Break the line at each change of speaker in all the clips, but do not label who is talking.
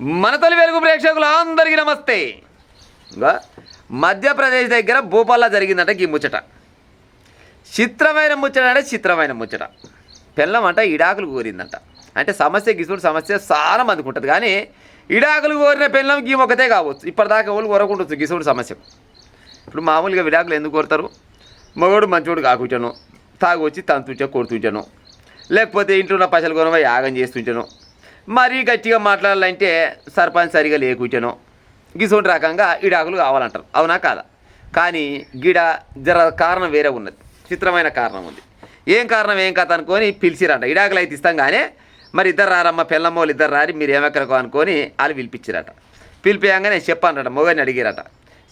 మన తొలి వెలుగు ప్రేక్షకులు అందరికీ నమస్తే. ఇంకా మధ్యప్రదేశ్ దగ్గర భోపాల్లో జరిగిందంట ఈ ముచ్చట. చిత్రమైన ముచ్చట అంటే చిత్రమైన ముచ్చట. పెళ్ళం అంట ఇడాకులు కోరిందంట. అంటే సమస్య గిసుడు సమస్య చాలా మందికి ఉంటుంది, కానీ ఇడాకులు కోరిన పెళ్ళం గీ ఒకతే కావచ్చు. ఇప్పటిదాకా వాళ్ళు కోరకుండొచ్చు గిసుడు సమస్య. ఇప్పుడు మామూలుగా విడాకులు ఎందుకు కోరుతారు? మగోడు మంచోడు కాకుంటాను, తాగు వచ్చి తంతుంచా కొడుతుంటాను, లేకపోతే ఇంట్లో ఉన్న పైసలు కొనవా యాగం చేస్తుంటాను, మరీ గట్టిగా మాట్లాడాలంటే సర్పంచ్ సరిగా లేకుంటాను, గిసోటి రకంగా ఇడాకులు కావాలంటారు. అవునా కాదా? కానీ గిడ జర కారణం వేరే ఉన్నది, చిత్రమైన కారణం ఉంది. ఏం కారణం ఏం కథ అనుకొని పిలిచిరంట. ఇడాకులు అయితే ఇస్తాం కానీ మరి ఇద్దరు రారమ్మ పెళ్ళమ్మోళ్ళు ఇద్దరు రారి మీరు ఏమెక్కడికో అనుకొని వాళ్ళు పిలిపించారట. పిలిపియంగానే చెప్పానట, మొగని అడిగారట,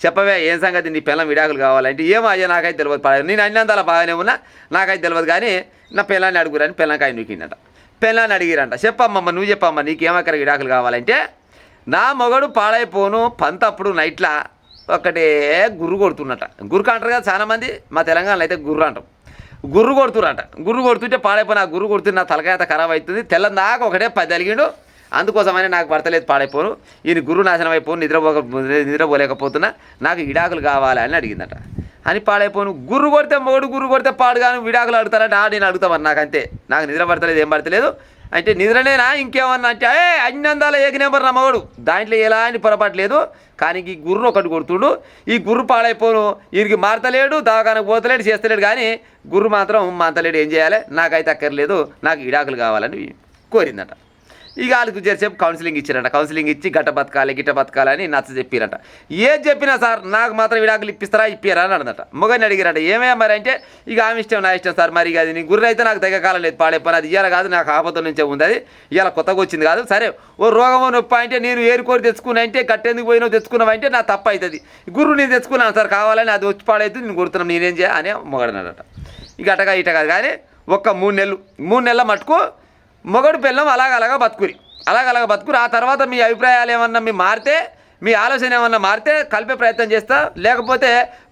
చెప్పవే ఏం సంగతి నీ పిల్లం విడాకులు కావాలంటే ఏమో అయ్యా నాకైతే తెలియదు, నేను అన్నంతలా బాగానే ఉన్నా నాకైతే తెలియదు కానీ నా పిల్లాన్ని అడుగురని పిల్లకాయ నూకిందట. పిల్లాన్ని అడిగిరంట, చెప్పమ్మమ్మ నువ్వు చెప్పమ్మ నీకేమక్కడ విడాకులు కావాలంటే నా మొగడు పాడైపోను పంతప్పుడు నైట్లా ఒకటే గుర్రు కొడుతున్నట. గుర్రు అంటారు కదా చాలామంది, మా తెలంగాణలో అయితే గుర్రు అంటాం. గుర్రు కొడుతురంట. గుర్రు కొడుతుంటే పాడైపోయి, ఆ గుర్రు కొడుతుంది నా తలకాయ ఖరాబ్ అవుతుంది, తెల్లందాకా ఒకటే 10 అలిగిండు, అందుకోసమని నాకు భర్తలేదు పాడైపోను, ఈయన గుర్రు నాశనం అయిపోను, నిద్రపోలేకపోతున్నా, నాకు విడాకులు కావాలి అని అడిగిందట. అని పాడైపోను గుర్రు కొడితే మొగడు గుర్రు కొడితే పాడుగాను విడాకులు అడుగుతారంటే నేను అడుగుతామని నాకంతే, నాకు నిద్ర పడతలేదు ఏం పడతలేదు అంటే నిద్రనేనా ఇంకేమన్నా అంటే అన్ని అందాల ఏకనేంబర్ నా మగడు, దాంట్లో ఎలాంటి పొరపాటు లేదు, కానీ ఈ గుర్రు ఒకటి కొడుతుడు, ఈ గుర్రు పాడైపోను, ఈయనకి మారతలేడు, దవాఖానకు పోతలేడు, చేస్తలేడు, కానీ గుర్రు మాత్రం మారతలేడు, ఏం చేయాలి, నాకైతే అక్కర్లేదు, నాకు విడాకులు కావాలని కోరిందట. ఇక వాళ్ళకి జరిసేపు కౌన్సిలింగ్ ఇచ్చారట. కౌన్సిలింగ్ ఇచ్చి గట్ట బతకాలి గిట్ట బతకాలని నచ్చ చెప్పారట. ఏది చెప్పినా సార్ నాకు మాత్రం విడాకులు ఇప్పిస్తారా ఇప్పారా అని అన్నదట. మొగని అడిగారట, ఏమే మరి అంటే ఇక ఆమె ఇష్టం నా ఇష్టం సార్, మరి అది నీ గుర్రు అయితే నాకు దగ్గకాలం లేదు పాడైపోయిన, అది ఇయ్యాల కాదు నాకు ఆపద నుంచే ఉంది, అది ఇవాళ కొత్తగా వచ్చింది కాదు, సరే ఓ రోగమో నొప్పి అంటే నేను ఏరుకోరి తెచ్చుకున్నా అంటే గట్టెందుకు పోయినో తెచ్చుకున్నావు అంటే నా తప్పు అవుతుంది, గుర్రు నేను తెచ్చుకున్నాను సార్ కావాలని, అది వచ్చి పాడైతుంది నేను గుర్తున్నాను నేనేం చేయ అని మొగడన్నాడట. ఇక అటగా ఇట కాదు కానీ ఒక్క 3 నెలల మటుకు మొగడు పిల్లం అలాగ బతుకురి, అలాగ బతుకురు. ఆ తర్వాత మీ అభిప్రాయాలు ఏమన్నా మీ మారితే, మీ ఆలోచన ఏమన్నా మారితే కలిపే ప్రయత్నం చేస్తా, లేకపోతే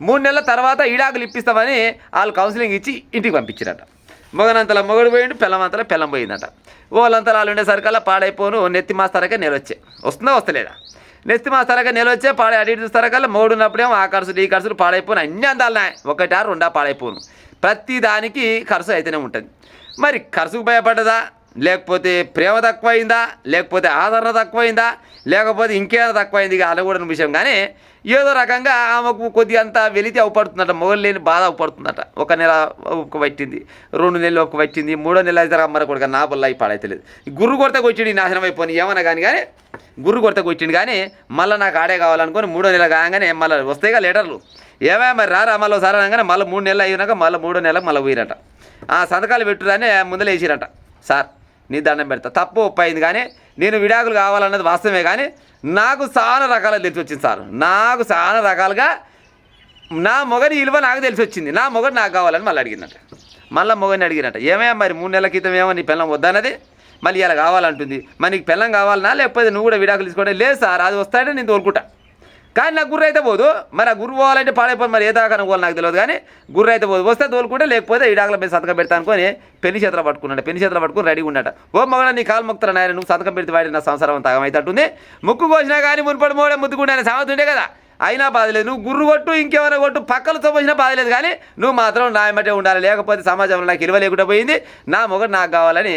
3 నెలల తర్వాత ఈడాకులు ఇప్పిస్తామని వాళ్ళు కౌన్సిలింగ్ ఇచ్చి ఇంటికి పంపించారట. మొగనంతలా మొగడు పోయిండు, పిల్లమంతలా పిల్లం పోయిందట. వాళ్ళంతలా వాళ్ళు ఉండేసరికల్లా పాడైపోను నెత్తి మాస్తారకే నెలొచ్చే, వస్తుందా వస్తలేదా, నెత్తి మాస్తారకే నెలొచ్చే పాడే అడిగి చూస్తారకల్లా మొగడు ఉన్నప్పుడేమో ఆ ఖర్చులు ఈ ఖర్చులు పాడైపోను, అన్ని అందాలనే 1 2 పాడైపోను, ప్రతి దానికి ఖర్చు అయితేనే ఉంటుంది. మరి ఖర్చుకు భయపడ్డదా, లేకపోతే ప్రేమ తక్కువైందా, లేకపోతే ఆదరణ తక్కువైందా, లేకపోతే ఇంకేదో తక్కువైంది అలా కూడా విషయం, కానీ ఏదో రకంగా ఆమెకు కొద్దిగా అంతా వెలితి అవపడుతుందట, మొగలు లేని బాధ అవపడుతుందట. 1 నెల ఒక్క పట్టింది, 2 నెలలు ఒక్క పట్టింది, 3వ నెల అయితే అమ్మర కొడుక నా బల్ల అయి పాడైతలేదు. గుర్రు కొడతకు వచ్చింది నాశనం అయిపోయి ఏమన్నా కానీ గుర్రు కొడతకు వచ్చింది, కానీ మళ్ళీ నాకు ఆడే కావాలనుకొని 3వ నెల కాగానే మళ్ళీ వస్తాయిగా లెటర్లు, ఏమే మరి రారా మళ్ళీ ఒకసారి అనగానే మళ్ళీ 3 నెలలు అయినాక మళ్ళీ 3వ నెలకు మళ్ళీ పోయిరట. ఆ సంతకాలు పెట్టురానే ముందర వేసిరట, సార్ నీ దండం పెడతా, తప్పు ఒప్పయింది, కానీ నేను విడాకులు కావాలన్నది వాస్తవమే, కానీ నాకు చాలా రకాలుగా తెలిసి వచ్చింది సార్, నాకు చాలా రకాలుగా నా మొగని విలువ నాకు తెలిసి వచ్చింది, నా మొగడు నాకు కావాలని మళ్ళీ అడిగిందట. మళ్ళీ మొగని అడిగినట్ట, ఏమేమో మరి 3 నెలల క్రితం ఏమో నీ పిల్లం వద్దన్నది, మళ్ళీ ఇలా కావాలంటుంది, మరి నీకు పిల్లం కావాలన్నా లేకపోతే నువ్వు కూడా విడాకులు తీసుకోవడం లేదు సార్, అది వస్తాయంటే నేను తోలుకుంటా, కానీ నాకు గుర్రు అయితే పోదు, మరి ఆ గుర్రు పోవాలంటే పాడైపోయి మరి ఏ దాకా పోవాలి నాకు తెలియదు, కానీ గుర్రు అయితే పోదు, వస్తే తోలుకుంటే లేకపోతే ఇడాకుల మీద సంతకం పెడతా అనుకొని పెళ్లి చేతులు పట్టుకున్నాడు. పెళ్లి చేతులు పట్టుకుని రెడీ ఉన్నట. ఓ మగడ నీ కాలు మొక్కుతారు నాయన, నువ్వు సంతకం పెడితే వాడి నా సంసారం తగమైతట్టుంది, ముక్కు కోసినా కానీ మునుపడి మోడే ముద్దుకుంటే సాగుతుండే కదా, అయినా బాధలేదు, నువ్వు గుర్రు కొట్టు ఇంకేమైనా కొట్టు పక్కలతో పోసినా బాధలేదు, కానీ నువ్వు మాత్రం నా మటే ఉండాలి, లేకపోతే సమాజంలో నాకు ఇలువ లేకుండా పోయింది, నా మొగడు నాకు కావాలని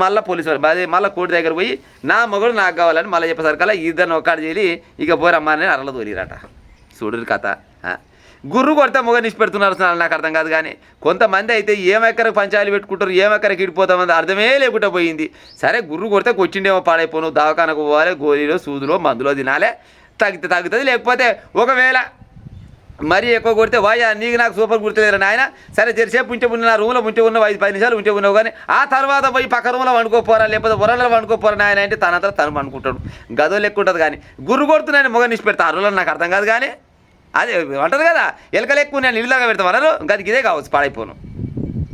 మళ్ళీ పోలీసు వాళ్ళు మళ్ళీ కోర్టు దగ్గర పోయి నా మొగడు నాకు కావాలని మళ్ళీ చెప్పేసరికల్లా ఇద్దరిని ఒక్కడు చేసి ఇక పోరమ్మని అరల తోలిరట. చూడు కథ. గుర్రు కొడితే మొగ నిష్పెడుతున్నారు నాకు అర్థం కాదు, కానీ కొంతమంది అయితే ఏమెక్కడికి పంచాయలు పెట్టుకుంటారు, ఏమెక్కడికి ఇడిపోతామంది అర్థమే లేకుండా పోయింది. సరే గుర్రు కొడితే కొచ్చిండేమో పాడైపోను, దవాఖానకు పోవాలి, గోళీలో సూదులో మందులో తినాలి, తగ్గుతుంది, లేకపోతే ఒకవేళ మరీ ఎక్కువ కొడితే వాయా నీకు నాకు సూపర్ గుర్తులేరు నాయన, సరే జరిసేపు ఉంటే ఉన్న నా రూమ్లో ఉంటే ఉన్నావు 5-10 నిమిషాలు ఉంటే ఉన్నావు, కానీ ఆ తర్వాత పోయి పక్క రూమ్లో వండుకోపోరా లేకపోతే వరలో వండుకోపోరా నాయన అంటే తనంతా తను అనుకుంటాడు, గదో లెక్క ఉంటుంది, కానీ గుర్రు కొడుతున్నాయని మొగ నిష్టి పెడతా అరువులో నాకు అర్థం కాదు, కానీ అదే అంటారు కదా ఎలకలు ఎక్కువ నేను ఇల్లులాగా పెడతామన్నారు, గదికి ఇదే కావచ్చు పాడైపోను.